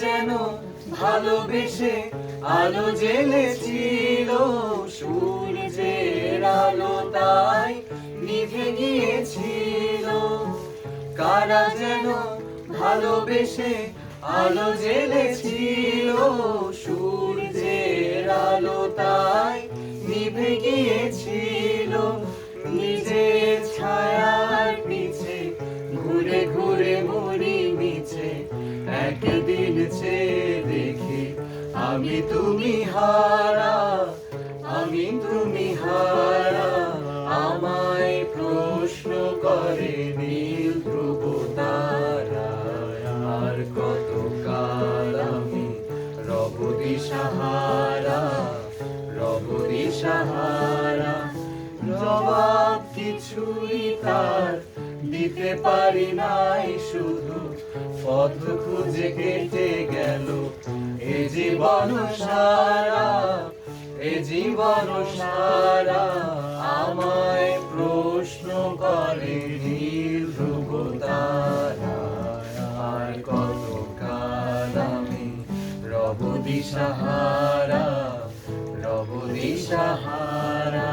যেন ভালোবেসে আলো জ্বেলেছিল, সূর্যের আলো তাই নিভে গিয়েছিল। কারা যেন ভালোবেসে আলো জ্বেলেছিল, সূর্যের আলো তাই নিভে গিয়েছিল। নিজের ছায়ার পিছে ঘুরে ঘুরে মরি মিছে, একদিন চেয়ে দেখি আমি তুমি হারা, আমি তুমি হারা। আমায় প্রশ্ন করে নীল ধ্রুব তারা, আর কত কাল আমি রব দিশাহারা, রব দিশাহারা। জবাব কিছুই তার দিতে পারি নাই, শুধু পথ খুঁজে কেটে গেল এ জীবন সারা, এ জীবন সারা। আমায় প্রশ্ন করে নীল ধ্রুব তারা, আর কত কাল আমি রব দিশাহারা, রব দিশাহারা।